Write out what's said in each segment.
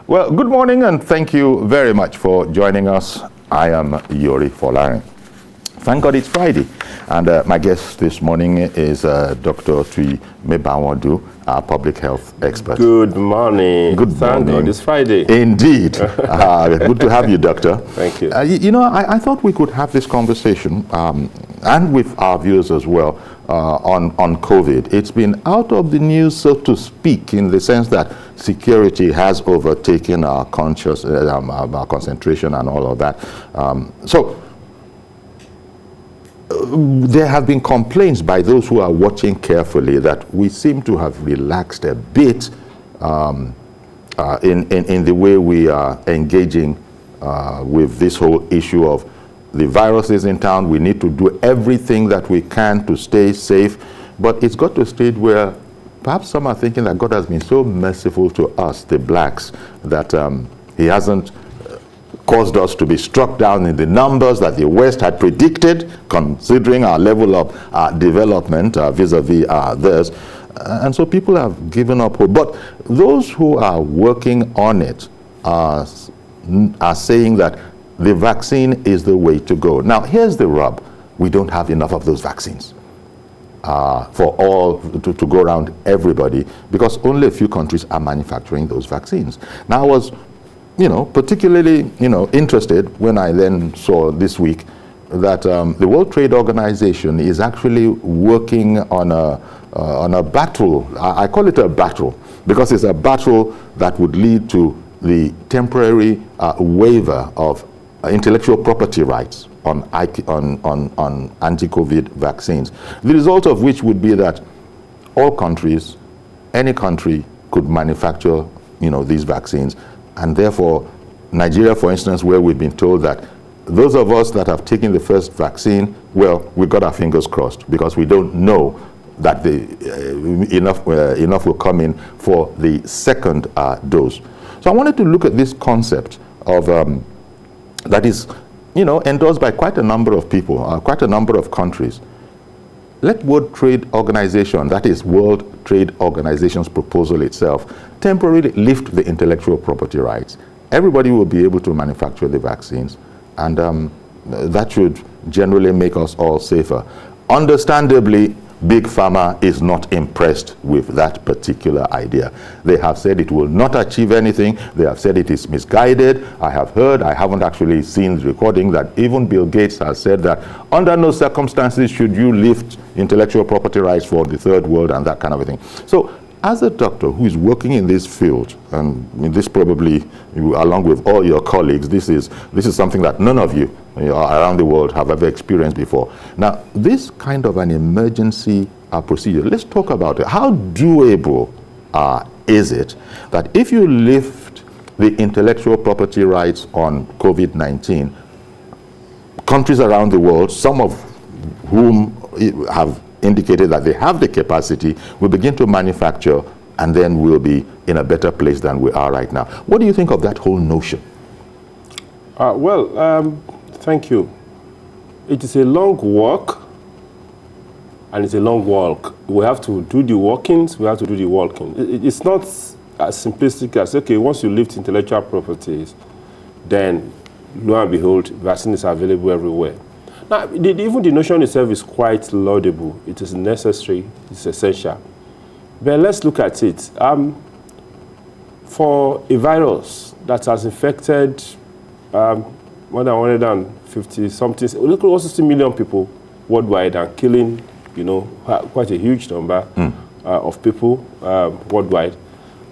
Well, good morning and thank you very much for joining us. I am Yori Folari. Thank God it's Friday. And my guest this morning is Dr. Tui Mebawadu, our public health expert. Good morning. Good morning. Thank God it's Friday. Indeed. Good to have you, Doctor. Thank you. I thought we could have this conversation, and with our viewers as well, on COVID. It's been out of the news, so to speak, in the sense that security has overtaken our our concentration and all of that. There have been complaints by those who are watching carefully that we seem to have relaxed a bit in the way we are engaging with this whole issue of the virus is in town. We need to do everything that we can to stay safe. But it's got to a stage where perhaps some are thinking that God has been so merciful to us, the blacks, that he hasn't caused us to be struck down in the numbers that the West had predicted, considering our level of development vis-a-vis theirs. And so people have given up hope. But those who are working on it are saying that the vaccine is the way to go. Now, here's the rub. We don't have enough of those vaccines for all to go around everybody, because only a few countries are manufacturing those vaccines. Now, I was particularly, interested when I then saw this week that the World Trade Organization is actually working on a battle. I call it a battle because it's a battle that would lead to the temporary waiver of intellectual property rights on anti-COVID vaccines. The result of which would be that all countries, any country, could manufacture, these vaccines. And therefore, Nigeria, for instance, where we've been told that those of us that have taken the first vaccine, well, we've got our fingers crossed because we don't know that enough will come in for the second dose. So I wanted to look at this concept of that is, endorsed by quite a number of people, quite a number of countries. Let World Trade Organization, that is World Trade Organization's proposal itself, temporarily lift the intellectual property rights. Everybody will be able to manufacture the vaccines, and that should generally make us all safer. Understandably, Big Pharma is not impressed with that particular idea. They have said it will not achieve anything. They have said it is misguided. I have heard, I haven't actually seen the recording, that even Bill Gates has said that under no circumstances should you lift intellectual property rights for the third world and that kind of a thing. So as a doctor who is working in this field, and this probably, along with all your colleagues, this is something that none of you around the world have ever experienced before. Now, this kind of an emergency procedure, let's talk about it. How doable is it that if you lift the intellectual property rights on COVID-19, countries around the world, some of whom have indicated that they have the capacity, will begin to manufacture, and then we'll be in a better place than we are right now. What do you think of that whole notion? Thank you. It is a long walk, and it's a long walk. We have to do the walkings, we have to do the walking. It's not as simplistic as, okay, once you lift intellectual properties, then lo and behold, vaccine is available everywhere. Now, even the notion itself is quite laudable. It is necessary, it's essential. But let's look at it. For a virus that has infected more than 150-something, close to 60 million people worldwide and killing, quite a huge number of people worldwide,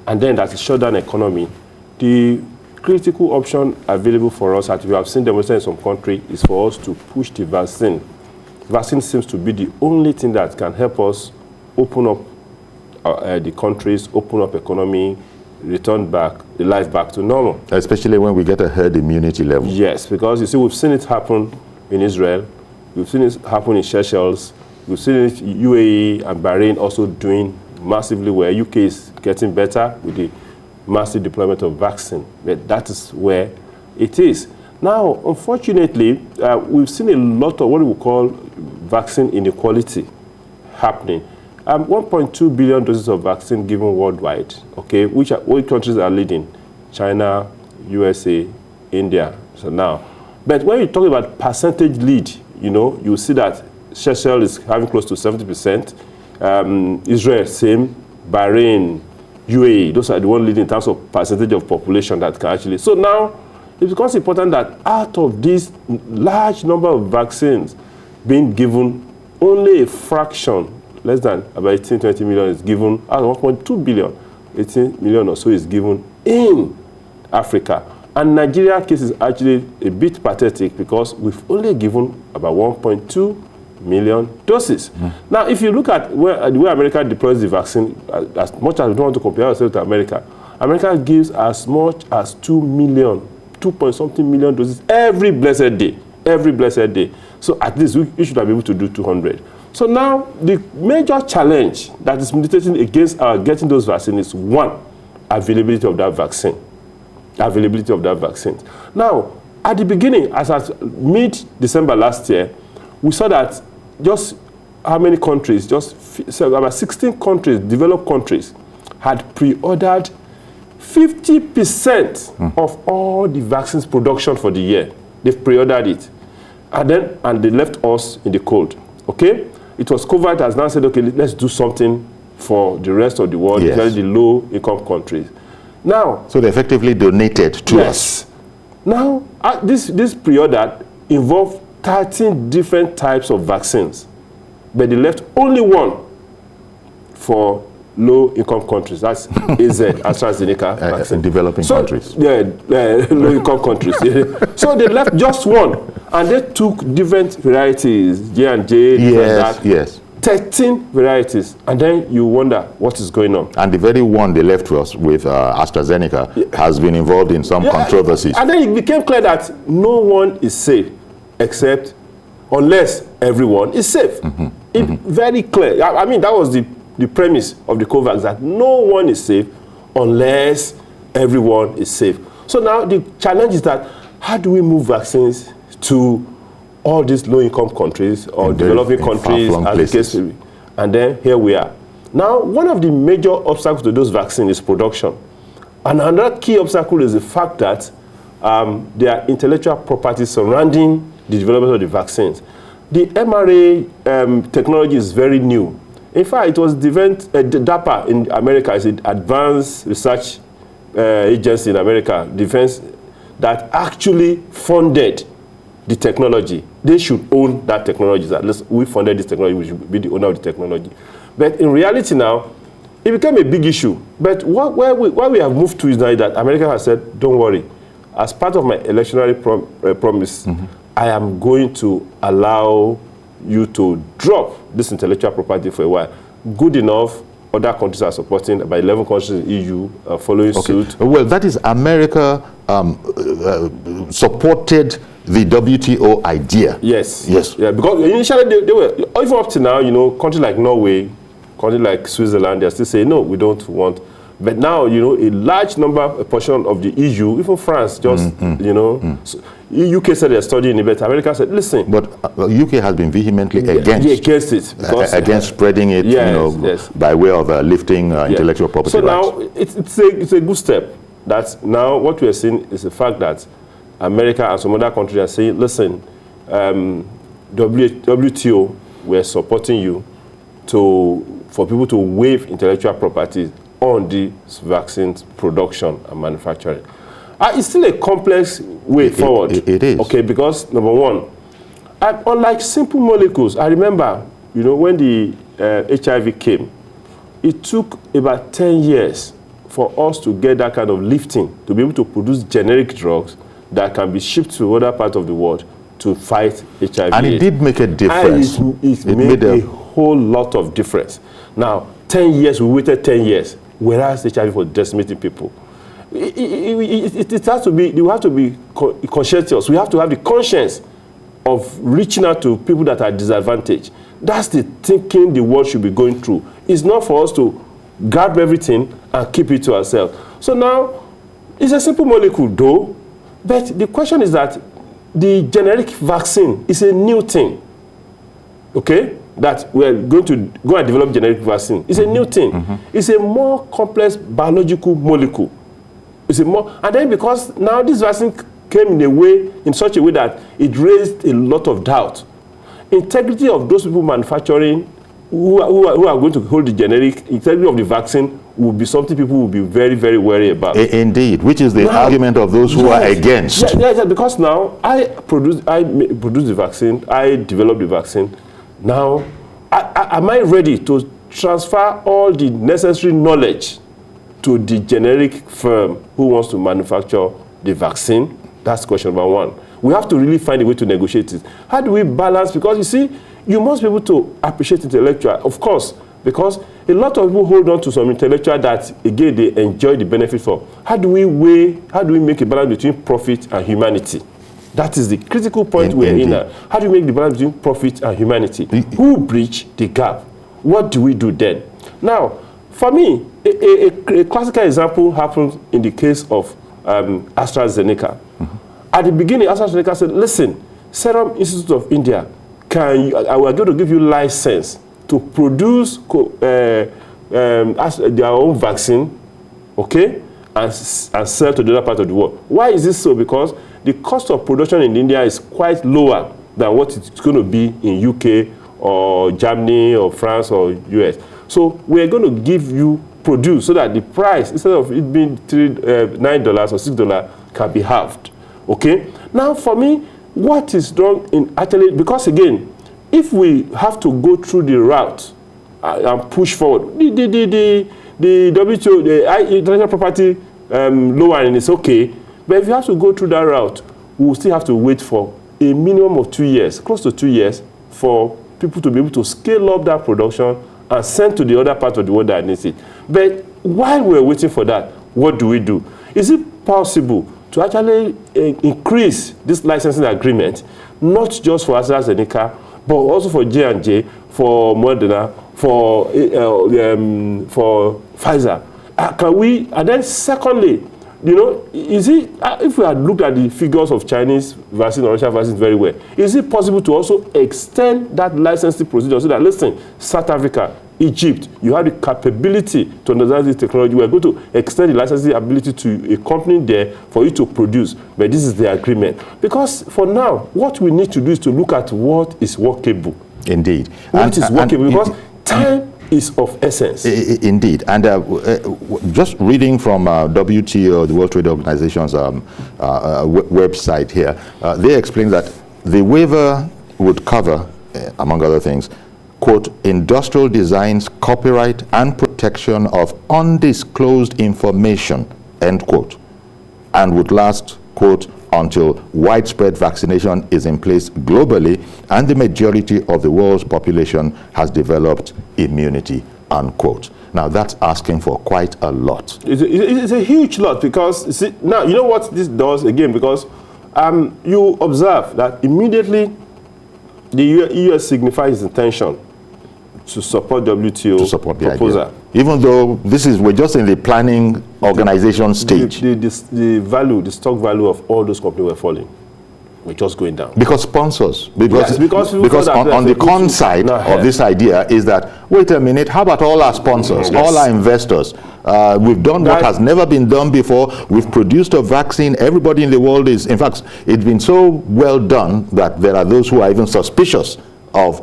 and then that is shut down economy, the critical option available for us, as we have seen demonstrated in some country, is for us to push the vaccine. Vaccine seems to be the only thing that can help us open up the countries, open up economy, return back the life back to normal. Especially when we get a herd immunity level. Yes, because you see, we've seen it happen in Israel, we've seen it happen in Seychelles, we've seen it in UAE and Bahrain also doing massively well. UK is getting better with the massive deployment of vaccine, but that is where it is. Now, unfortunately, we've seen a lot of what we call vaccine inequality happening. 1.2 billion doses of vaccine given worldwide, okay, which countries are leading? China, USA, India. So now, but when you talk about percentage lead, you see that Seychelles is having close to 70%, Israel same, Bahrain, UAE, those are the ones leading in terms of percentage of population that can actually. So now, it becomes important that out of this large number of vaccines being given, only a fraction, less than about 18, 20 million is given, out of 1.2 billion, 18 million or so is given in Africa. And Nigeria case is actually a bit pathetic because we've only given about 1.2 million doses. Now, if you look at the way America deploys the vaccine, as much as we don't want to compare ourselves to America, America gives as much as 2 point something million doses every blessed day. Every blessed day. So at least we should be able to do 200. So now, the major challenge that is militating against our getting those vaccines is, one, availability of that vaccine. Availability of that vaccine. Now, at the beginning, as at mid-December last year, we saw that just how many countries, about 16 countries, developed countries, had pre-ordered 50% of all the vaccines production for the year. They've pre-ordered it. And they left us in the cold. Okay? It was COVID has now said, okay, let's do something for the rest of the world, especially the low-income countries. Now, so they effectively donated to us. Now, this pre-order involved 13 different types of vaccines, but they left only one for low-income countries. That's AZ, AstraZeneca vaccine. Developing countries. Yeah, low-income countries. So they left just one, and they took different varieties, J&J, yes. 13 varieties, and then you wonder what is going on. And the very one they left us with, AstraZeneca, has been involved in some controversies. And then it became clear that no one is safe except unless everyone is safe. Very clear. I mean, that was the premise of the COVAX, that no one is safe unless everyone is safe. So now the challenge is that how do we move vaccines to all these low-income countries or developing countries, as the case may be. And then here we are. Now, one of the major obstacles to those vaccines is production. And another key obstacle is the fact that there are intellectual property surrounding the development of the vaccines. The mRNA technology is very new. In fact, it was DARPA in America, is an advanced research agency in America, defense, that actually funded the technology. They should own that technology. At least we funded this technology, we should be the owner of the technology. But in reality now, it became a big issue. But where we have moved to is now that America has said, don't worry. As part of my electionary promise, I am going to allow you to drop this intellectual property for a while. Good enough, other countries are supporting, about 11 countries in the EU following suit. Well, that is America supported the WTO idea. Yes. Yeah, because initially they were, even up to now, countries like Norway, countries like Switzerland, they're still saying, no, we don't want. But now, a large a portion of the EU, even France, just, so UK said they're studying it, but America said, listen. But UK has been vehemently against it. Against spreading it, by way of lifting intellectual property rights. So now, it's a good step. That now what we are seeing is the fact that America and some other countries are saying, listen, WTO, we're supporting you for people to waive intellectual property on the vaccines production and manufacturing. It's still a complex way forward. It is. Okay, because number one, unlike simple molecules, I remember, when the HIV came, it took about 10 years for us to get that kind of lifting, to be able to produce generic drugs that can be shipped to other parts of the world to fight HIV. And it did make a difference. It made a whole lot of difference. Now, 10 years, we waited 10 years, whereas HIV was decimating people. It has to be, we have to be conscientious. We have to have the conscience of reaching out to people that are disadvantaged. That's the thinking the world should be going through. It's not for us to grab everything and keep it to ourselves. So now, it's a simple molecule though, but the question is that the generic vaccine is a new thing, okay? That we're going to go and develop generic vaccine. It's a new thing. It's a more complex biological molecule. It's a more, and then because now this vaccine came in such a way that it raised a lot of doubt. Integrity of those people manufacturing who are going to hold the generic, integrity of the vaccine will be something people will be very, very wary about. Indeed, which is the argument of those who are against. Yes, because now I produce the vaccine, I develop the vaccine. Now, am I ready to transfer all the necessary knowledge to the generic firm who wants to manufacture the vaccine? That's question number one. We have to really find a way to negotiate it. How do we balance? Because you see, you must be able to appreciate intellectual, of course, because a lot of people hold on to some intellectual that, again, they enjoy the benefit for. How do we make a balance between profit and humanity? That is the critical point we're in now. How do we make the balance between profit and humanity? Who bridge the gap? What do we do then? Now, for me, a classical example happened in the case of AstraZeneca. At the beginning, AstraZeneca said, listen, Serum Institute of India, I will going to give you license to produce their own vaccine, okay, and sell to the other part of the world. Why is this so? Because the cost of production in India is quite lower than what it's going to be in UK or Germany or France or US. So we're going to give you produce so that the price, instead of it being $9 or $6, can be halved. Okay? Now, for me, what is wrong in actually, because again, if we have to go through the route and push forward, the WTO, the intellectual property lowering is okay, but if you have to go through that route, we will still have to wait for a minimum of 2 years, close to 2 years, for people to be able to scale up that production and send to the other part of the world that needs it. But while we're waiting for that, what do we do? Is it possible to actually increase this licensing agreement, not just for AstraZeneca, but also for J&J, for Moderna, for Pfizer? Can we? And then secondly, you know, is it, if we had looked at the figures of Chinese vaccine or Russian vaccine very well, is it possible to also extend that licensing procedure so that, listen, South Africa, Egypt, you have the capability to understand this technology. We are going to extend the licensing ability to a company there for you to produce, but this is the agreement. Because for now, what we need to do is to look at what is workable. Indeed. What is workable, because time is of essence. Indeed. And just reading from WTO, the World Trade Organization's website here, they explain that the waiver would cover, among other things, quote, industrial designs, copyright, and protection of undisclosed information, end quote, and would last, quote, until widespread vaccination is in place globally and the majority of the world's population has developed immunity, unquote. Now, that's asking for quite a lot. It's a huge lot, because, see, now, you know what this does, again, because you observe that immediately the US signifies its intention to support WTO to support the proposal. Idea. Even though we're just in the planning organization stage. The value, the stock value of all those companies were falling. We're just going down. Because sponsors, because on the con side of this idea is that, wait a minute, how about all our sponsors, all our investors? We've done what has never been done before. We've produced a vaccine. Everybody in the world is, in fact, it's been so well done that there are those who are even suspicious of,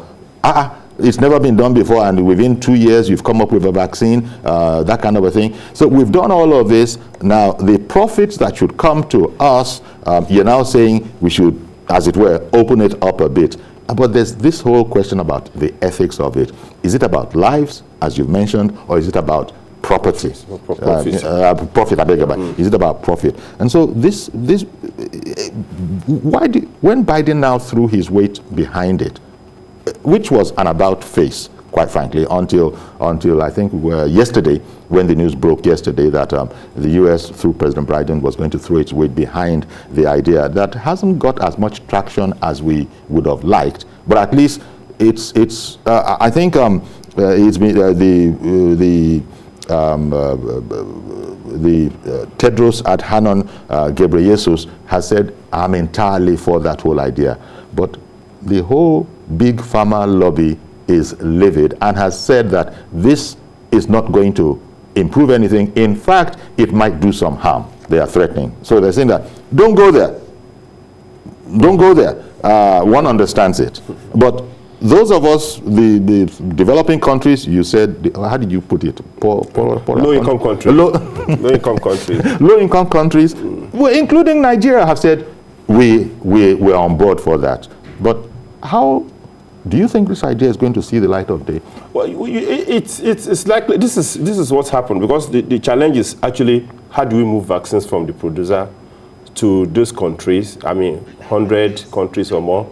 it's never been done before, and within 2 years you've come up with a vaccine, that kind of a thing. So we've done all of this. Now, the profits that should come to us, you're now saying we should, as it were, open it up a bit. But there's this whole question about the ethics of it. Is it about lives, as you've mentioned, or is it about property? Profit, I beg your pardon. Is it about profit? And so when Biden now threw his weight behind it, which was an about face, quite frankly, until I think yesterday, when the news broke yesterday that the U.S. through President Biden was going to throw its weight behind the idea, that hasn't got as much traction as we would have liked. But at least I think it's been Tedros Adhanom Ghebreyesus has said, I'm entirely for that whole idea. But the whole big pharma lobby is livid and has said that this is not going to improve anything. In fact, it might do some harm. they are threatening. So they're saying that, don't go there. Don't go there. One understands it. But those of us, the developing countries, you said, how did you put it? Low-income countries. Low-income countries. Low-income countries, well, including Nigeria, have said, we're on board for that. But how do you think this idea is going to see the light of day? Well, it's likely, this is what's happened, because the challenge is actually, how do we move vaccines from the producer to those countries, 100 countries or more,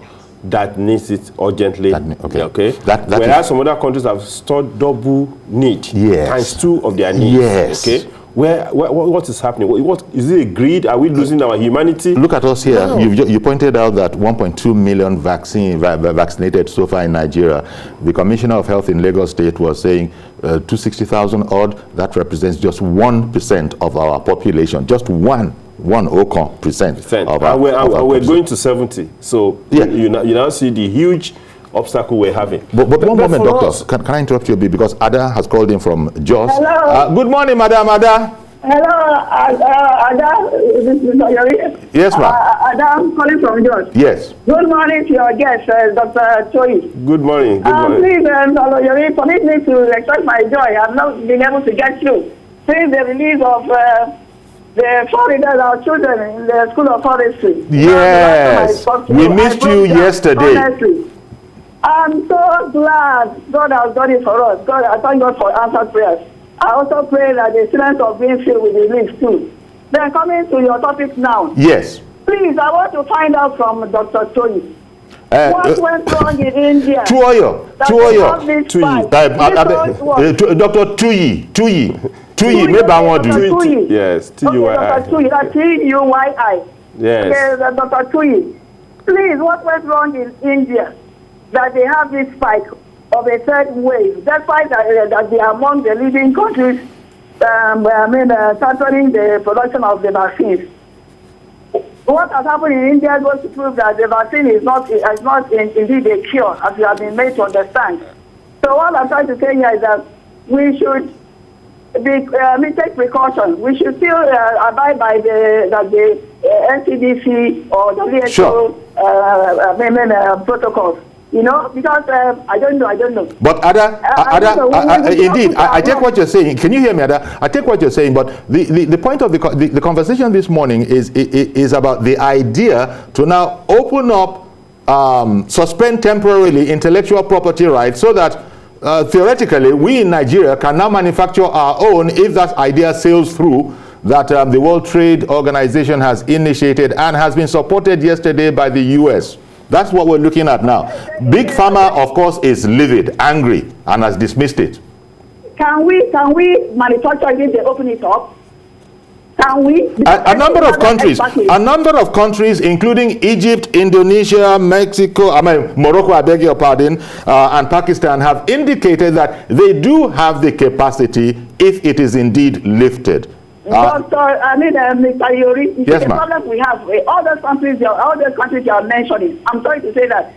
that needs it urgently. Okay. Whereas some other countries have stored double need, times 2 of their needs. Yes. Okay. What is happening? What is it? Greed? Are we losing our humanity? Look at us here. No. You pointed out that 1.2 million vaccinated so far in Nigeria. The Commissioner of Health in Lagos State was saying 260,000 odd. That represents just 1% of our population. Just 1% of our we're going to 70. So you now see the huge obstacle we're having. But one moment, doctor. Can I interrupt you a bit? Because Ada has called in from Jos. Hello. Good morning, Madam Ada. Hello, Ada. This is Yori. Yes, ma'am. Ada, I'm calling from Jos. Yes. Good morning to your guest, Dr. Choi. Good morning. Good morning. Please, Dr. Yori, permit me to express my joy. I've not been able to get through since the release of the foreigners, our children in the School of Forestry. Yes. We missed you yesterday. Honestly. I'm so glad God has done it for us. I thank God for answered prayers. I also pray that the students of being filled with relief too. Then coming to your topic now. Yes. Please, I want to find out from Dr. Tony. What went wrong in India? Tuoyo. Dr. Tuyi. Maybe I want to. Yes, T-U-Y-I. Dr. Tuyi, that's T-U-Y-I. Yes. Okay, Dr. Tuyi. Please, what went wrong in India that they have this spike of a third wave, despite that they are among the leading countries sanctioning the production of the vaccines? What has happened in India goes to prove that the vaccine is not indeed a cure, as you have been made to understand. So what I'm trying to say here is that we should take precaution. We should still abide by the NCDC or WHO protocols. You know, because I don't know. But Ada, indeed, I take what you're saying. Can you hear me, Ada? I take what you're saying, but the point of the conversation this morning is about the idea to now open up, suspend temporarily intellectual property rights so that theoretically we in Nigeria can now manufacture our own if that idea sails through, that the World Trade Organization has initiated and has been supported yesterday by the US. That's what we're looking at now. Big Pharma, of course, is livid, angry, and has dismissed it. Can we manufacture it if they open it up? Can we? A number of countries, including Egypt, Indonesia, Mexico, Morocco, I beg your pardon, and Pakistan, have indicated that they do have the capacity if it is indeed lifted. Mr. Yori, yes, the problem we have, all those countries you are mentioning, I'm sorry to say that,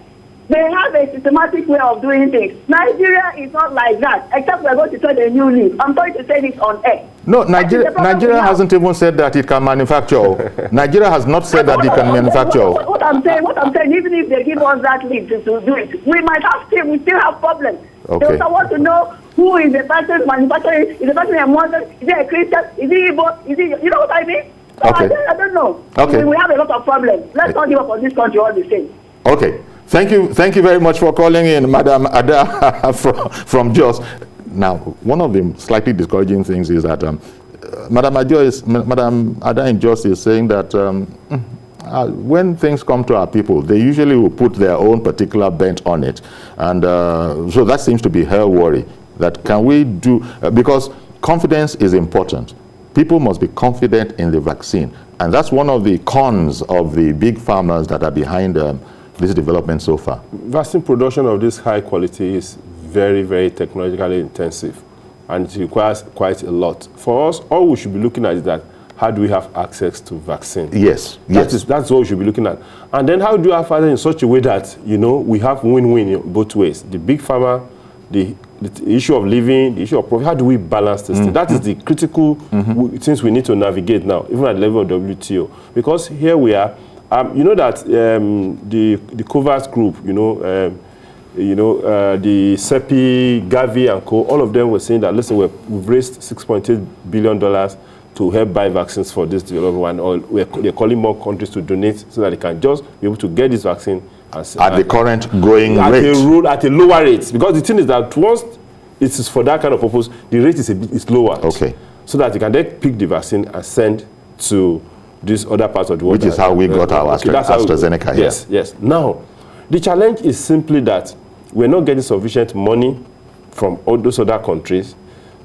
they have a systematic way of doing things. Nigeria is not like that, except we're going to start a new leaf. I'm sorry to say this on air. No, Nigeria hasn't even said that it can manufacture. Nigeria has not said that it can manufacture. What I'm saying, even if they give us that leaf to do it, we still have problems. Okay. They also want to know who is the person manufacturing. Is the person a Muslim? Is he a Christian? Is he Igbo? You know what I mean? So okay. I don't know. Okay. We have a lot of problems. Let's not give up on this country all the same. Okay. Thank you very much for calling in, Madam Ada from Jos. Now, one of the slightly discouraging things is that Madam Ada in Jos is saying that when things come to our people, they usually will put their own particular bent on it. And so that seems to be her worry. That can we do, because confidence is important. People must be confident in the vaccine. And that's one of the cons of the big farmers that are behind this development so far. Vaccine production of this high quality is very, very technologically intensive. And it requires quite a lot. For us, all we should be looking at is that how do we have access to vaccine? Yes. That's what we should be looking at. And then how do we have it in such a way that, we have win-win both ways. The big pharma the issue of living, the issue of profit. How do we balance this thing? That is the critical things we need to navigate now, even at the level of WTO. Because here we are, you know that the COVAX group, the CEPI, Gavi, and co, all of them were saying that, listen, we've raised $6.8 billion to help buy vaccines for this development one, or they're calling more countries to donate so that they can just be able to get this vaccine at the current growing rate. At a lower rate. Because the thing is that once it is for that kind of purpose, the rate is lower. Okay. So that you can then pick the vaccine and send to these other parts of the world. Which is how we got our AstraZeneca here. Yes, yes. Now, the challenge is simply that we're not getting sufficient money from all those other countries.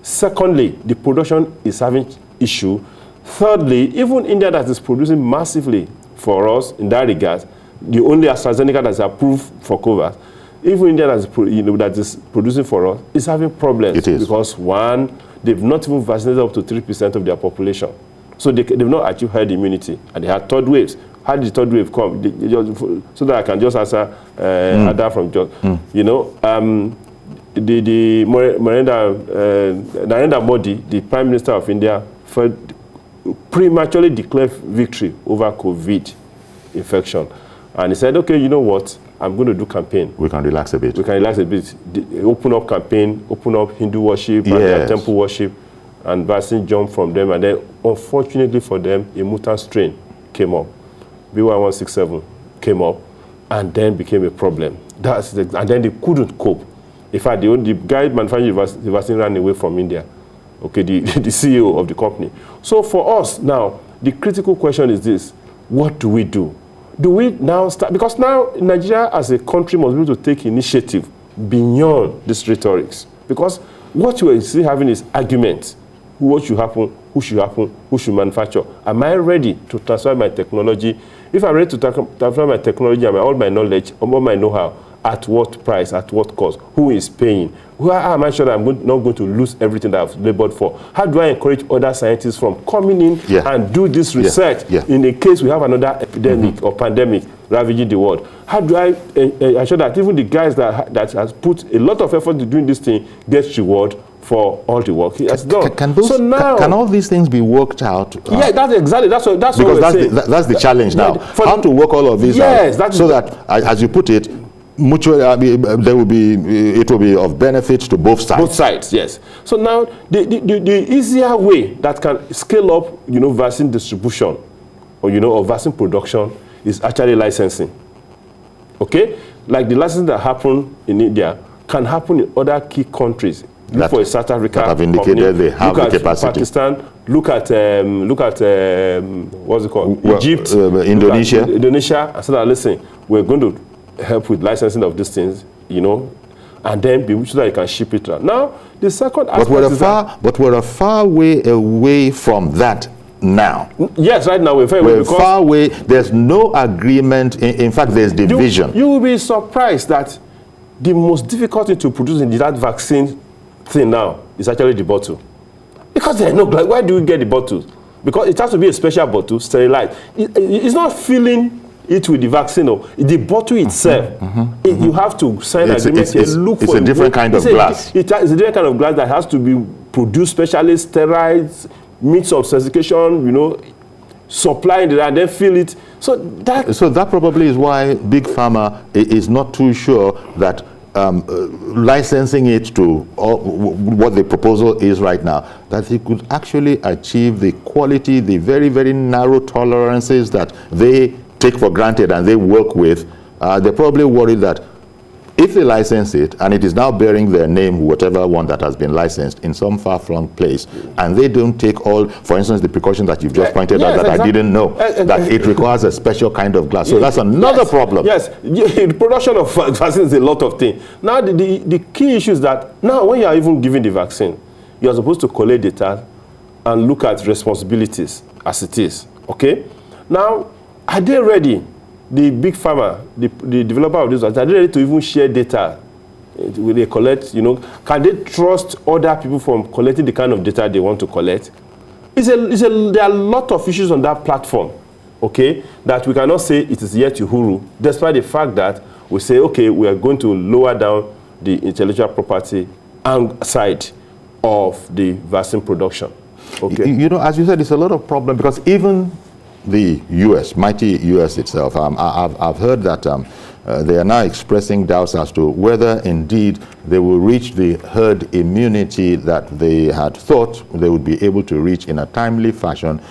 Secondly, the production is having issue. Thirdly, even India that is producing massively for us in that regard, the only AstraZeneca that is approved for COVAX, even India that is, that is producing for us is having problems. It is. Because one, they've not even vaccinated up to 3% of their population. So they've not achieved herd immunity. And they had third waves. How did the third wave come? So that I can just answer Ada from George. Narendra Modi, the Prime Minister of India, prematurely declared victory over COVID infection. And he said, okay, you know what? I'm going to do campaign. We can relax a bit. We can relax a bit. Open up campaign, open up Hindu worship, and temple worship, and vaccine jumped from them. And then, unfortunately for them, a mutant strain came up. B1167 came up, and then became a problem. And then they couldn't cope. In fact, the guy manufacturing the vaccine ran away from India. Okay, the CEO of the company. So for us now, the critical question is this: what do we do? Do we now start? Because now Nigeria as a country must be able to take initiative beyond these rhetorics. Because what you are still having is arguments. What should happen? Who should happen? Who should manufacture? Am I ready to transfer my technology? If I'm ready to transfer my technology and all my knowledge, all my know-how, at what price, at what cost? Who is paying? How am I sure that I'm not going to lose everything that I've labored for? How do I encourage other scientists from coming in and do this research in the case we have another epidemic or pandemic ravaging the world? How do I ensure that even the guys that has put a lot of effort into doing this thing gets reward for all the work he has done? Can all these things be worked out? Yeah, that's exactly. That's what we're saying. That's the challenge now. How to work all of these out so that, as you put it, mutually, it will be of benefit to both sides. Both sides, yes. So now, the easier way that can scale up, vaccine distribution, or vaccine production, is actually licensing. Okay, like the licensing that happened in India can happen in other key countries. Look for South Africa that have indicated they have the capacity. Pakistan. Look at what's it called? Egypt, Indonesia. I said, listen, we're going to help with licensing of these things, and then be sure that you can ship it around. Now, the second aspect but we're a far way away from that now. Yes, right now we're far away. There's no agreement. In fact, there's division. You will be surprised that the most difficult thing to produce in that vaccine thing now is actually the bottle. Because there are no, why do we get the bottles? Because it has to be a special bottle, sterilized. It's not filling it with the vaccine, or the bottle itself. You have to sign an agreement and look for a different kind of glass. It's a different kind of glass that has to be produced specially, sterilized, meet some specification, supplying it and then fill it. So that probably is why Big Pharma is not too sure that licensing it to what the proposal is right now, that it could actually achieve the quality, the very, very narrow tolerances that they take for granted and they work with. They're probably worried that if they license it and it is now bearing their name, whatever one that has been licensed, in some far-flung place, and they don't take all, for instance, the precautions that you've just pointed out that I didn't know, that it requires a special kind of glass. So that's another problem. Yes, the production of vaccines is a lot of things. Now, the key issue is that now when you are even giving the vaccine, you are supposed to collect data and look at responsibilities as it is, okay? Now, are they ready? The Big Pharma, the developer of this, are they ready to even share data? Will they collect, can they trust other people from collecting the kind of data they want to collect? There are a lot of issues on that platform, okay, that we cannot say it is yet Uhuru, despite the fact that we say, okay, we are going to lower down the intellectual property and side of the vaccine production. Okay. You know, as you said, it's a lot of problem because even the U.S., mighty U.S. itself, I've heard that they are now expressing doubts as to whether indeed they will reach the herd immunity that they had thought they would be able to reach in a timely fashion,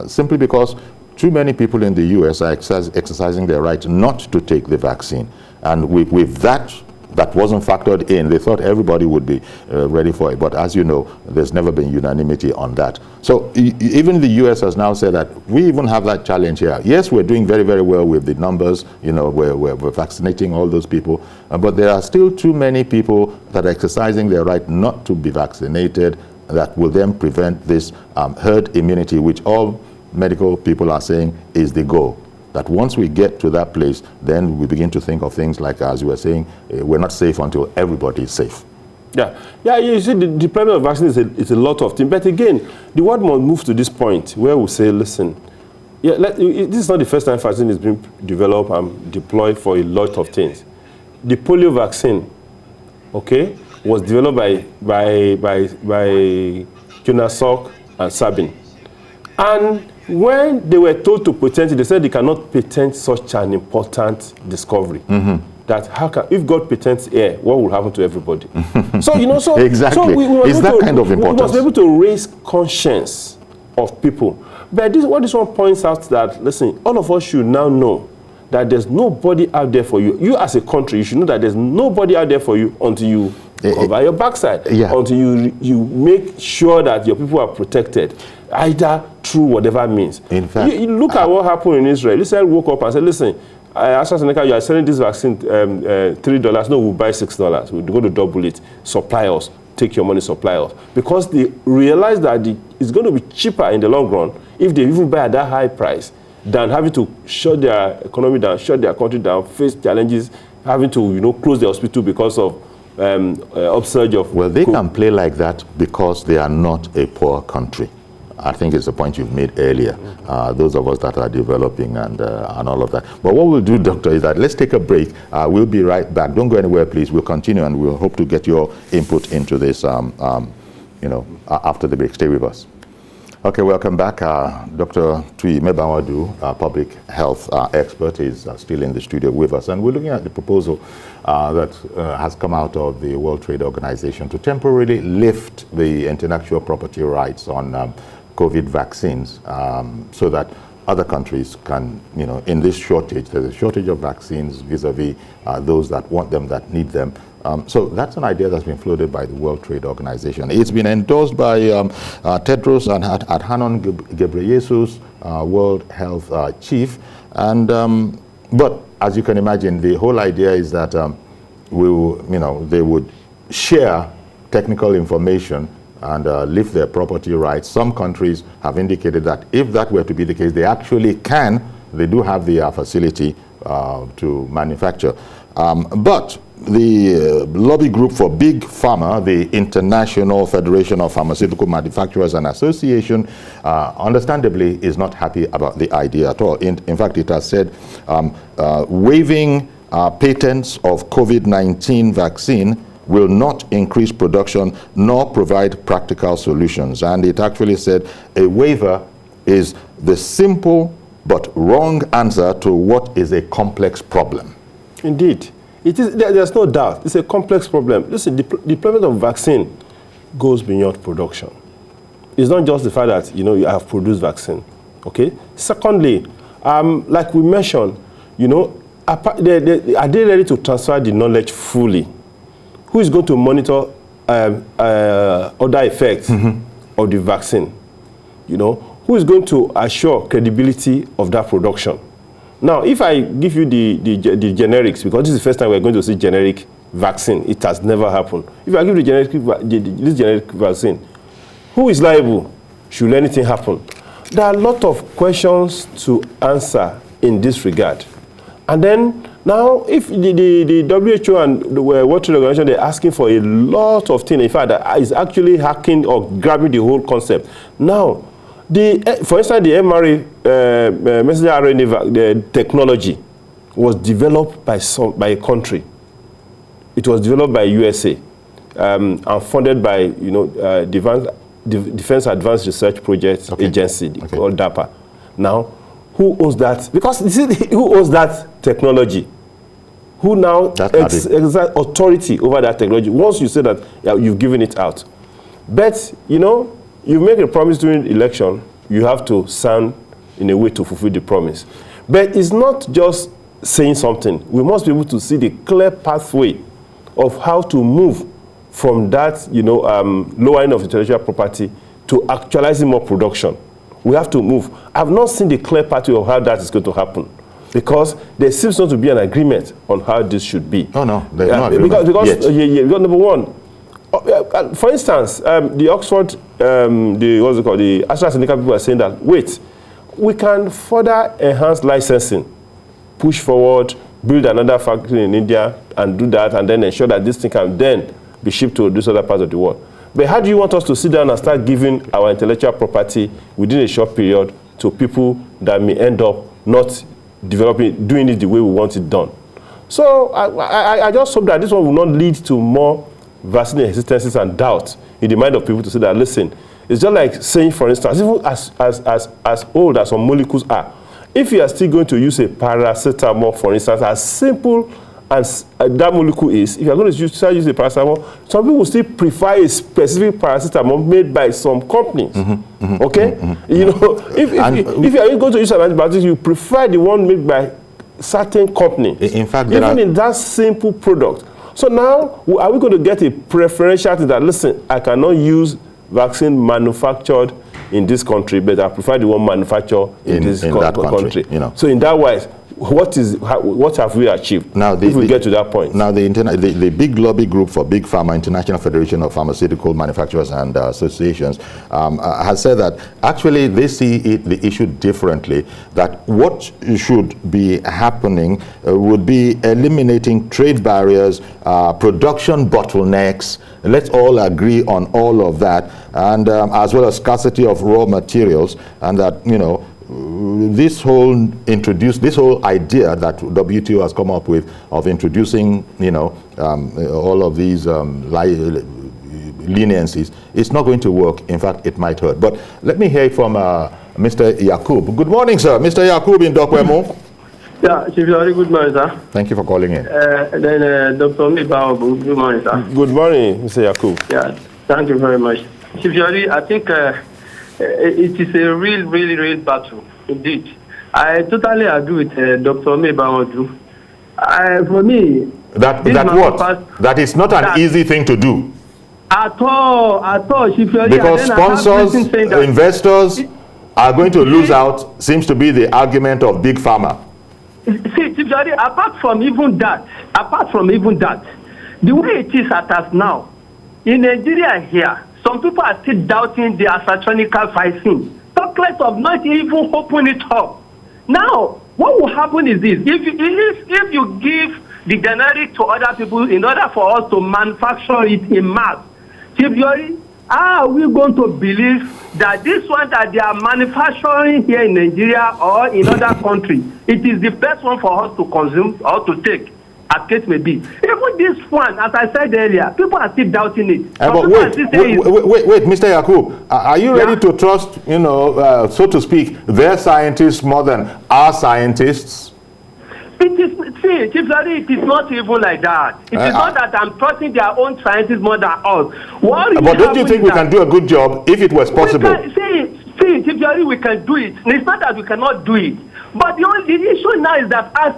simply because too many people in the U.S. are exercising their right not to take the vaccine. And with that wasn't factored in. They thought everybody would be ready for it. But as you know, there's never been unanimity on that. So even the U.S. has now said that we even have that challenge here. Yes, we're doing very, very well with the numbers. You know, we're vaccinating all those people. But there are still too many people that are exercising their right not to be vaccinated that will then prevent this herd immunity, which all medical people are saying is the goal. That once we get to that place, then we begin to think of things like, as you were saying, we're not safe until everybody is safe. Yeah, you see, the deployment of vaccine is a lot of things. But again, the world must move to this point where we say, listen, this is not the first time vaccine is being developed and deployed for a lot of things. The polio vaccine, okay, was developed by Jonas Salk and Sabin. And when they were told to patent it, they said they cannot patent such an important discovery. Mm-hmm. That if God patents air, what will happen to everybody? So exactly. So is that kind of important? We must be able to raise conscience of people. But what this one points out that, listen, all of us should now know that there's nobody out there for you. You as a country, you should know that there's nobody out there for you until you cover your backside, until you make sure that your people are protected, either through whatever means. In fact, you look at what happened in Israel. Israel woke up and said, listen, AstraZeneca, you are selling this vaccine $3. No, we'll buy $6. We're going to double it. Supply us. Take your money, supply us. Because they realize that it's going to be cheaper in the long run if they even buy at that high price than having to shut their economy down, shut their country down, face challenges, having to close the hospital because of upsurge of... Well, they can play like that because they are not a poor country. I think it's a point you've made earlier, those of us that are developing and all of that. But what we'll do, Doctor, is that let's take a break. We'll be right back. Don't go anywhere, please. We'll continue and we'll hope to get your input into this, after the break. Stay with us. Okay, welcome back. Dr. Tui Mebawadu, public health expert, is still in the studio with us. And we're looking at the proposal that has come out of the World Trade Organization to temporarily lift the intellectual property rights on COVID vaccines so that other countries can, in this shortage, there's a shortage of vaccines vis-a-vis those that want them, that need them. So that's an idea that's been floated by the World Trade Organization. It's been endorsed by Tedros and Adhanom Ghebreyesus, World Health Chief. And but as you can imagine, the whole idea is that they would share technical information and lift their property rights. Some countries have indicated that if that were to be the case, they actually can. They do have the facility to manufacture. But the lobby group for Big Pharma, the International Federation of Pharmaceutical Manufacturers and Association, understandably is not happy about the idea at all. In fact, it has said waiving patents of COVID-19 vaccine will not increase production nor provide practical solutions. And it actually said a waiver is the simple but wrong answer to what is a complex problem. Indeed. It is. There's no doubt. It's a complex problem. Listen, the deployment of vaccine goes beyond production. It's not just the fact that, you have produced vaccine. Okay? Secondly, like we mentioned, are they ready to transfer the knowledge fully? Who is going to monitor other effects of the vaccine? Who is going to assure credibility of that production? Now, if I give you the generics, because this is the first time we're going to see generic vaccine, it has never happened. If I give this generic vaccine, who is liable should anything happen? There are a lot of questions to answer in this regard. And then, now, if the WHO and the World Trade Organization, they're asking for a lot of things, in fact, that is actually hacking or grabbing the whole concept. Now, for instance, the mRNA messenger RNA technology was developed by a country. it was developed by USA and funded by, Defense Advanced Research Project Agency called DARPA. Now, who owns that? Because you see, who owns that technology? Who now exercise authority over that technology once you say that you've given it out? But, you make a promise during the election, you have to stand in a way to fulfill the promise. But it's not just saying something. We must be able to see the clear pathway of how to move from that, lowering of intellectual property to actualizing more production. We have to move. I've not seen the clear pathway of how that is going to happen, because there seems not to be an agreement on how this should be. Oh no, there's no agreement. Because number one, for instance, the Oxford, the AstraZeneca people are saying that, wait, we can further enhance licensing, push forward, build another factory in India and do that, and then ensure that this thing can then be shipped to these other parts of the world. But how do you want us to sit down and start giving our intellectual property within a short period to people that may end up not doing it the way we want it done? So I just hope that this one will not lead to more vaccine hesitancies and doubt in the mind of people to say that, listen, it's just like saying, for instance, even as old as some molecules are, if you are still going to use a paracetamol, for instance, as simple as that molecule is, if you are going to start using a paracetamol, some people will still prefer a specific paracetamol made by some companies. Okay? If you are going to use an antibiotic, you prefer the one made by certain company. In fact, even in that simple product. So now, are we going to get a preferential thing that, listen, I cannot use vaccine manufactured in this country, but I prefer the one manufactured in this country. So in that way, what have we achieved now if we get to that point? Now, the big lobby group for Big Pharma, International Federation of Pharmaceutical Manufacturers and Associations, has said that actually they see the issue differently, that what should be happening would be eliminating trade barriers, production bottlenecks. Let's all agree on all of that, and as well as scarcity of raw materials, and that, this whole idea that WTO has come up with of introducing, all of these leniencies, it's not going to work. In fact, it might hurt. But let me hear from Mr. Yakub. Good morning, sir. Mr. Yakub in Dokwemo. Yeah, Chief Yori, good morning, sir. Thank you for calling in. Then Dr. Mibao, good morning, sir. Good morning, Mr. Yakub. Yeah, thank you very much. Chief Yori, I think it is a real battle, indeed. I totally agree with Dr. Mibao. For me... That is not an easy thing to do. At all, Chief Yori. Because sponsors, investors are going to lose out, seems to be the argument of Big Pharma. See, Chief Yori, apart from even that, the way it is at us now, in Nigeria here, some people are still doubting the AstraZeneca vaccine. Talk less of not even open it up. Now, what will happen is this: if you give the generic to other people in order for us to manufacture it in mass, Chief Yori, how are we going to believe that this one that they are manufacturing here in Nigeria or in other countries, it is the best one for us to consume or to take, as case may be? Even this one, as I said earlier, people are still doubting it. But wait, Mr. Yakub, are you ready to trust, so to speak, their scientists more than our scientists? It is, Chief Larry, it is not even like that. It is not that I'm trusting their own scientists more than us. But don't you think we can do a good job if it was possible? Chief Larry, we can do it. It's not that we cannot do it. But the issue now is that as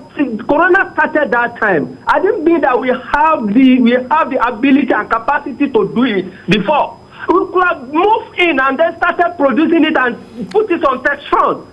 Corona started that time, I didn't mean that we have the ability and capacity to do it before. We could have moved in and then started producing it and put it on section.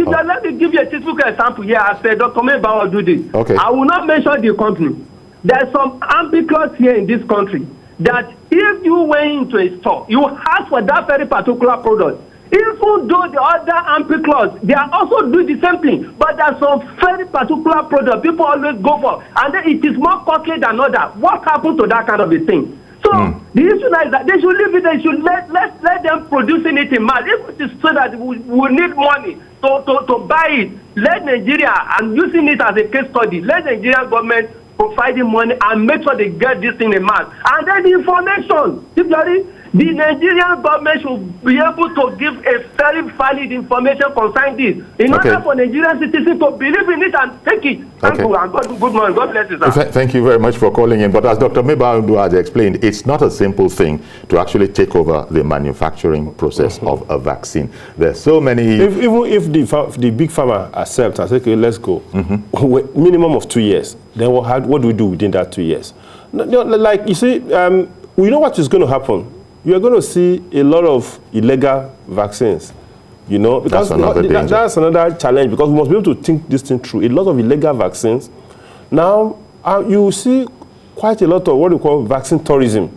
Let me give you a typical example here. I said, Dr. Meba will do this. Okay. I will not mention the company. There's some ampiclots here in this country that if you went into a store, you ask for that very particular product. Even though the other ampiclots, they are also doing the same thing, but there's some very particular product people always go for, and then it is more costly than other. What happened to that kind of a thing? So the issue is that they should leave it. They should let them producing it in mass. If it is so that we need money to buy it, let Nigeria, and using it as a case study, let Nigerian government providing money and make sure they get this thing in mass. And then the information, the Nigerian government should be able to give a very valid information concerning this in order for Nigerian citizens to believe in it and take it. Thank you, and good morning. God bless you, sir. Thank you very much for calling in. But as Dr. Meba has explained, it's not a simple thing to actually take over the manufacturing process of a vaccine. There's so many... Even if the big pharma accepts and say, okay, let's go, minimum of 2 years, then what do we do within that 2 years? Like, you see, we know what is going to happen. You're going to see a lot of illegal vaccines, because that's another challenge, because we must be able to think this thing through. A lot of illegal vaccines. Now, you see quite a lot of what we call vaccine tourism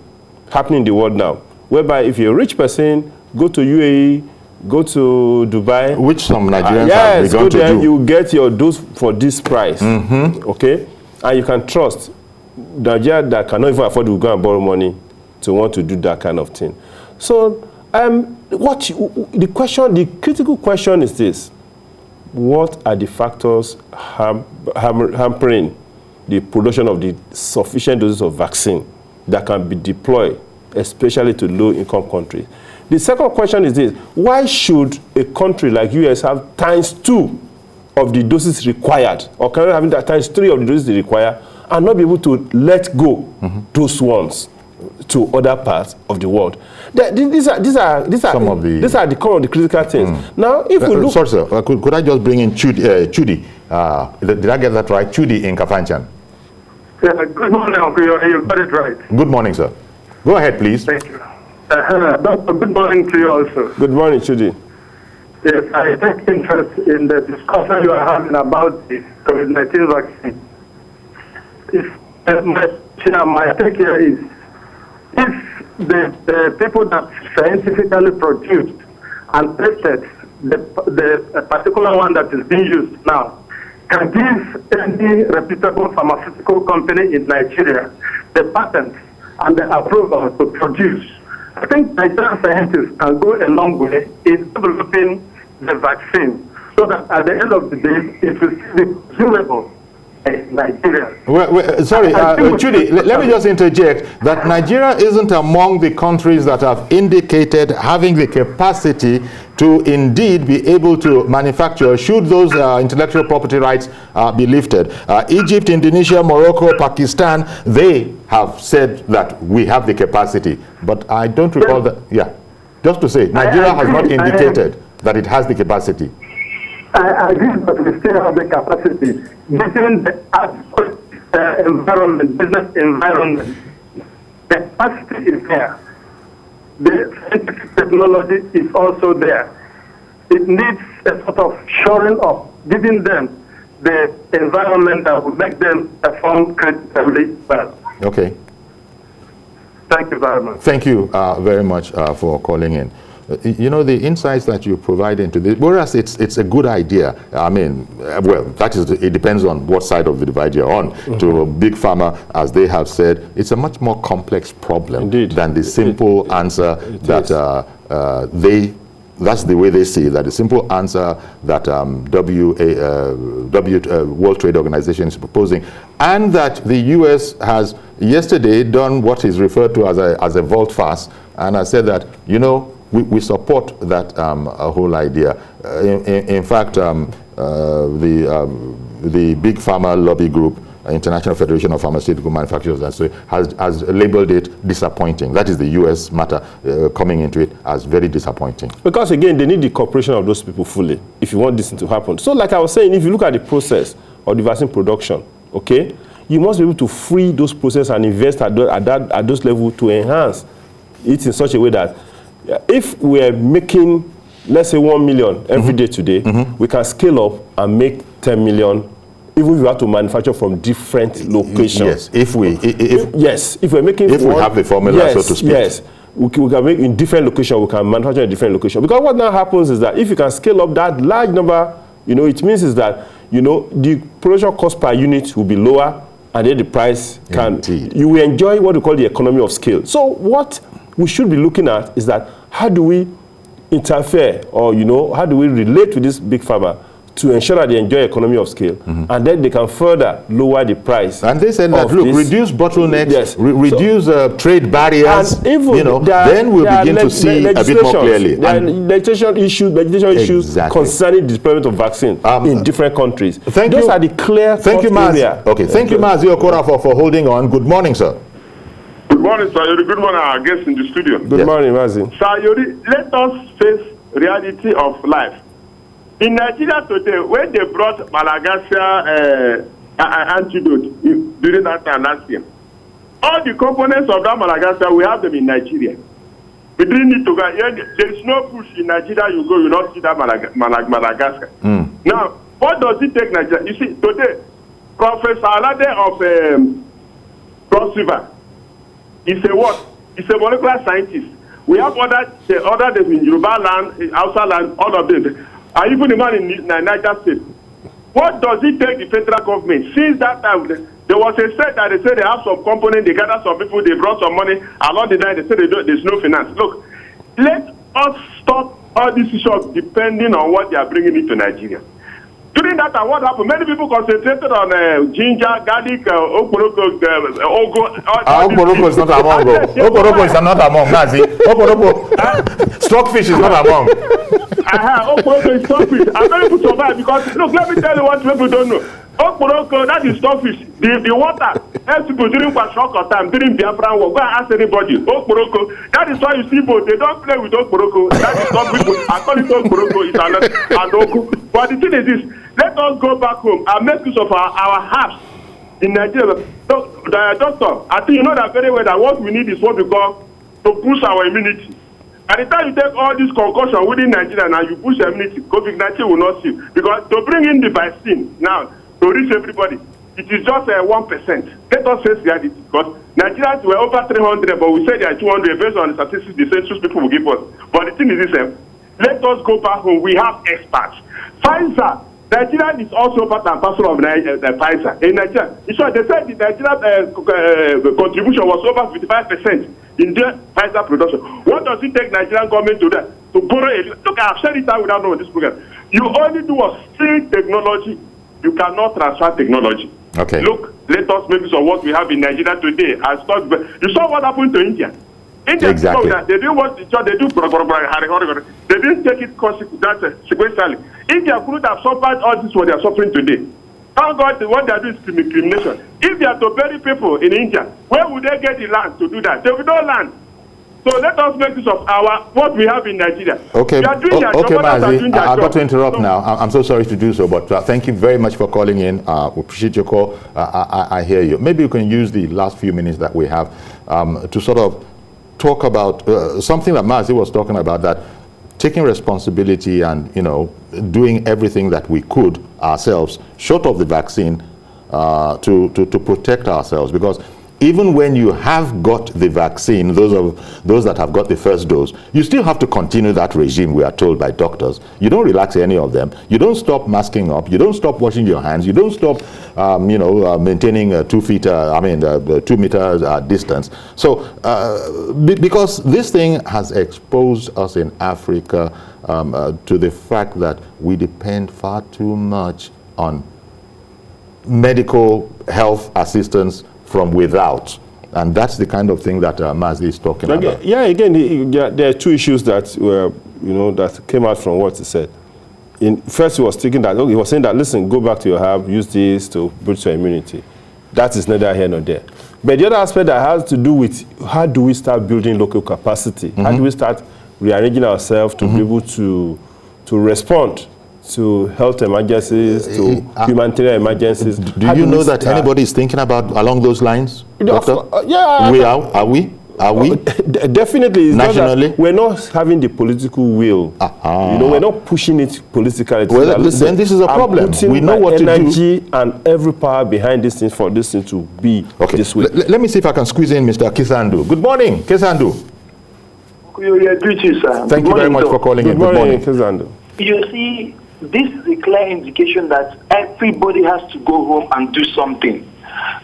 happening in the world now, whereby if you're a rich person, go to UAE, go to Dubai. Which some Nigerians have begun to do. You get your dose for this price, okay? And you can trust Nigeria that cannot even afford to go and borrow money to want to do that kind of thing. So, the critical question is this: what are the factors hampering the production of the sufficient doses of vaccine that can be deployed, especially to low-income countries? The second question is this: why should a country like US have ×2 of the doses required, or Canada having that ×3 of the doses they require, and not be able to let go those ones to other parts of the world? These are some of the critical things. Now, if we look... Sorry, sir. Could I just bring in Chudi? Did I get that right? Chudi in Kafanchan. Yeah, good morning, Uncle. You got it right. Good morning, sir. Go ahead, please. Thank you. Doctor, good morning to you also. Good morning, Chudi. Yes, I take interest in the discussion you are having about the COVID-19 vaccine. My take here is, if the people that scientifically produced and tested the particular one that is being used now can give any reputable pharmaceutical company in Nigeria the patent and the approval to produce, I think Nigerian scientists can go a long way in developing the vaccine so that at the end of the day it will be consumable. Nigeria. Sorry, Chudi, let me just interject that Nigeria isn't among the countries that have indicated having the capacity to indeed be able to manufacture should those intellectual property rights be lifted. Egypt, Indonesia, Morocco, Pakistan, they have said that we have the capacity. But I don't recall that. Yeah, just to say, Nigeria has not indicated that it has the capacity. I agree, but we still have the capacity. Given the environment, business environment, the capacity is there. The scientific technology is also there. It needs a sort of shoring up, giving them the environment that will make them perform critically well. Okay. Thank you very much. Thank you very much for calling in. The insights that you provide into this, whereas it's a good idea. I mean, well, it depends on what side of the divide you're on. To a big pharma, as they have said, it's a much more complex problem than the simple answer that that's the way they see it, that the simple answer that World Trade Organization is proposing, and that the US has yesterday done what is referred to as a volte-face, and I said that, we support that whole idea. In fact, the big pharma lobby group, International Federation of Pharmaceutical Manufacturers, has labeled it disappointing. That is the U.S. matter coming into it as very disappointing. Because again, they need the cooperation of those people fully if you want this to happen. So like I was saying, if you look at the process of the vaccine production, okay, you must be able to free those processes and invest at those levels to enhance it in such a way that if we are making, let's say, 1 million every day today, we can scale up and make 10 million, even if we have to manufacture from different locations. Yes, if we're making, if we have the formula, so to speak. Yes, we can make in different locations. We can manufacture in different locations. Because what now happens is that if you can scale up that large number, it means is that the production cost per unit will be lower, and then the price you will enjoy what we call the economy of scale. So what we should be looking at is that how do we interfere, or how do we relate to this big pharma to ensure that they enjoy economy of scale, and then they can further lower the price. And they said that, look, reduce bottlenecks, yes. reduce trade barriers, and even you know, then we'll begin to see a bit more clearly. There are legislation issues concerning the deployment of vaccine in different countries. Those are the clear area. Okay, thank you, Mazi Okora, for holding on. Good morning, sir. Good morning, sir. Good morning, our guests in the studio. Good morning, Mazi. Sir, let us face reality of life. In Nigeria today, when they brought Madagascar antidote during that time last year, all the components of that Madagascar, we have them in Nigeria. We didn't need to go. There is no push in Nigeria. You go, you not see that Madagascar. Now, what does it take Nigeria? You see, today, Professor Alade of Cross River is a what? It's a molecular scientist. We have other in Yoruba land, Hausa land, all of them. And even the man in Niger State. What does it take the federal government? Since that time, there was a set that they said they have some component, they gather some people, they brought some money, along the line they said there's no finance. Look, let us stop all these issues depending on what they are bringing into Nigeria. During that time, what happened? Many people concentrated on ginger, garlic, okporoko, ogo. Okporoko is not among. Okporoko is not among. Nazi. Okporoko. Stockfish is not among. Okporoko is stockfish. And many people survive because, look, let me tell you what people don't know. Okporoko, that is stockfish. The water helps people during Kwashiorkor time, during Biafran war. Go and ask anybody. Okporoko. That is why you see both. They don't play with Okporoko. That is what people are calling Okporoko. It's an Oku. But the thing is this. Let us go back home and make use of our herbs in Nigeria. Doctor, I think you know that very well that what we need is what we call to boost our immunity. At the time you take all this concussion within Nigeria and you boost immunity, COVID-19 will not see. Because to bring in the vaccine now, to reach everybody, it is just 1%. Let us face reality. Because Nigerians were over 300, but we said they are 200 based on the statistics the census people will give us. But the thing is this, let us go back home. We have experts. Pfizer. Nigeria is also part and parcel of Pfizer. In Nigeria, they said the Nigeria contribution was over 55% in the Pfizer production. What does it take Nigerian government to do? To borrow a look, I've said it out without knowing this program. You only do a steal technology. You cannot transfer technology. Okay. Look, let us make use of what we have in Nigeria today. You saw what happened to India. India, exactly. They didn't want the job, they do they didn't take it sequentially. India could have suffered all this what they are suffering today. Thank God what they are doing is discrimination. If they are to bury people in India, where would they get the land to do that? They will not land. So let us make use of what we have in Nigeria. Okay, Mazi, I've got to interrupt now. I'm so sorry to do so, but thank you very much for calling in. We appreciate your call. I hear you. Maybe you can use the last few minutes that we have to sort of talk about something that Mazi was talking about, that taking responsibility and, you know, doing everything that we could ourselves, short of the vaccine, to protect ourselves. Because even when you have got the vaccine, those that have got the first dose, you still have to continue that regime, we are told by doctors. You don't relax any of them. You don't stop masking up. You don't stop washing your hands. You don't stop, maintaining 2 meters distance. So, because this thing has exposed us in Africa to the fact that we depend far too much on medical health assistance from without, and that's the kind of thing that Mazi is talking about. Yeah, again, there are two issues that were, that came out from what he said. First, he was saying that, listen, go back to your herb, use this to boost your immunity. That is neither here nor there. But the other aspect that has to do with how do we start building local capacity? How do we start rearranging ourselves to be able to respond to health emergencies, to humanitarian emergencies? Do you know that anybody is thinking about along those lines, Doctor? Yeah. Are we? Definitely. Nationally? We're not having the political will. We're not pushing it politically. Well, then this is a problem. We know what to do. Energy and every power behind this thing for this thing to be this way. Let me see if I can squeeze in Mr. Kisandu. Good morning, Kisandu. Thank you very much for calling in. Good morning, Kisandu. You see, this is a clear indication that everybody has to go home and do something.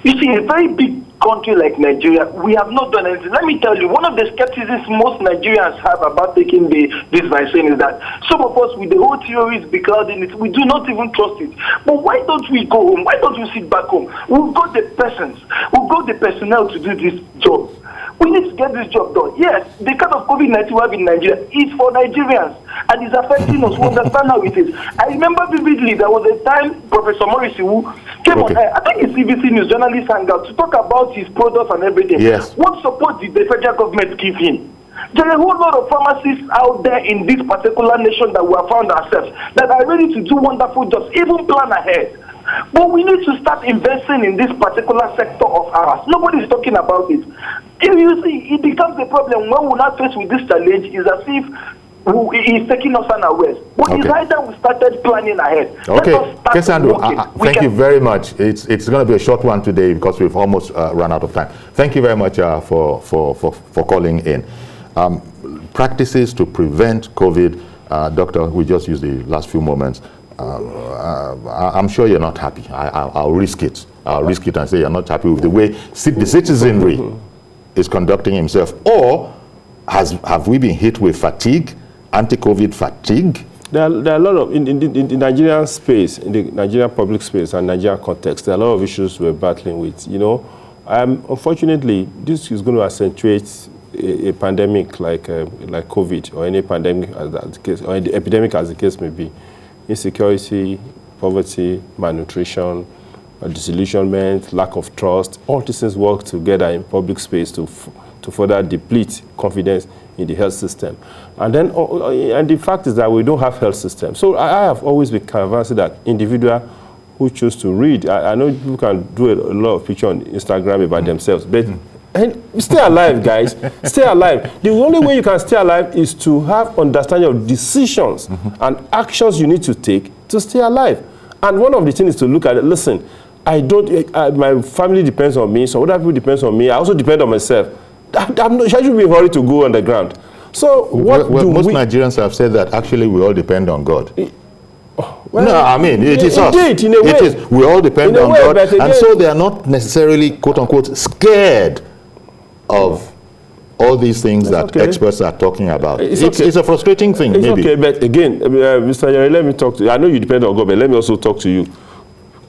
You see, a very big country like Nigeria, we have not done anything. Let me tell you, one of the skepticisms most Nigerians have about taking this vaccine is that some of us, with the whole theories beclouding it, we do not even trust it. But why don't we go home? Why don't we sit back home? We've got the persons, we've got the personnel to do this job. We need to get this job done. Yes, the kind of COVID-19 we have in Nigeria is for Nigerians, and it's affecting us. We understand how it is. I remember vividly, there was a time Professor Morrissey who came on air, I think it's CBC News, journalist hangout, to talk about his products and everything. Yes. What support did the federal government give him? There are a whole lot of pharmacists out there in this particular nation that we have found ourselves that are ready to do wonderful jobs, even plan ahead. But we need to start investing in this particular sector of ours. Nobody is talking about it. If you see, it becomes a problem when we're not faced with this challenge. It's as if he's taking us unawares. But it's either we started planning ahead. Okay, Kesandro, thank you very much. It's going to be a short one today because we've almost run out of time. Thank you very much for calling in. Practices to prevent COVID, Doctor, we just used the last few moments. I'm sure you're not happy. I'll risk it. I'll risk it and say you're not happy with the way the citizenry is conducting himself. Or have we been hit with fatigue, anti-COVID fatigue? There are a lot of, in the Nigerian space, in the Nigerian public space and Nigerian context, there are a lot of issues we're battling with. You know, unfortunately, this is going to accentuate a pandemic like COVID or any pandemic as the case, or the epidemic as the case may be. Insecurity, poverty, malnutrition, disillusionment, lack of trust, all these things work together in public space to further deplete confidence in the health system. And then, and the fact is that we don't have health system. So I have always been convinced that individuals who choose to read, I know people can do a lot of pictures on Instagram about themselves, but and stay alive, guys. Stay alive. The only way you can stay alive is to have understanding of decisions and actions you need to take to stay alive. And one of the things is to look at it. Listen, I don't. My family depends on me. Some other people depends on me. I also depend on myself. I shouldn't be in a hurry to go on the ground. So what do most Nigerians have said that actually we all depend on God. Well, no, I mean, it is us. In a way. It is. We all depend on God. Again, and so they are not necessarily, quote unquote, scared of all these things that experts are talking about. It's a frustrating thing, it's maybe. Okay, but again, Mr. Yari, let me talk to you. I know you depend on God, but let me also talk to you.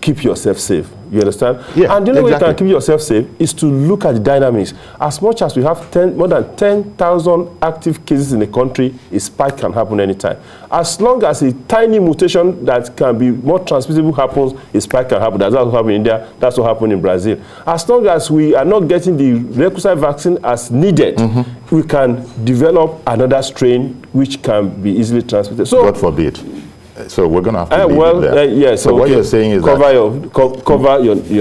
Keep yourself safe. You understand? Yeah, and the only way you can keep yourself safe is to look at the dynamics. As much as we have more than 10,000 active cases in the country, a spike can happen anytime. As long as a tiny mutation that can be more transmissible happens, a spike can happen. That's what happened in India. That's what happened in Brazil. As long as we are not getting the requisite vaccine as needed, we can develop another strain which can be easily transmitted. So, God forbid. So we're going to have to leave it there. Yeah. So what you're saying is cover your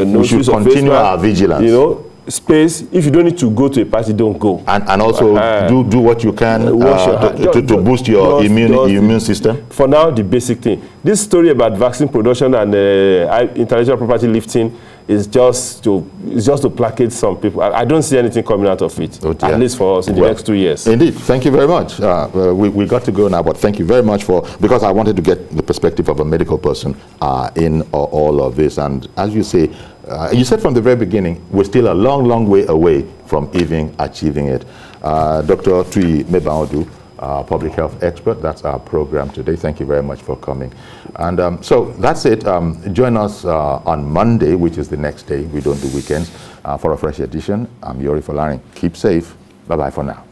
nose. We should continue our vigilance. You know, space. If you don't need to go to a party, don't go. And also do what you can to boost your immune system. For now, the basic thing. This story about vaccine production and intellectual property lifting is just to placate some people. I don't see anything coming out of it, at least for us in the next 2 years. Indeed. Thank you very much. We got to go now, but thank you very much because I wanted to get the perspective of a medical person in all of this. And as you say, you said from the very beginning, we're still a long, long way away from even achieving it. Dr. Tui Mebaodu, public health expert. That's our program today. Thank you very much for coming. And so that's it. Join us on Monday, which is the next day. We don't do weekends, for a fresh edition. I'm Yori Folarin. Keep safe. Bye-bye for now.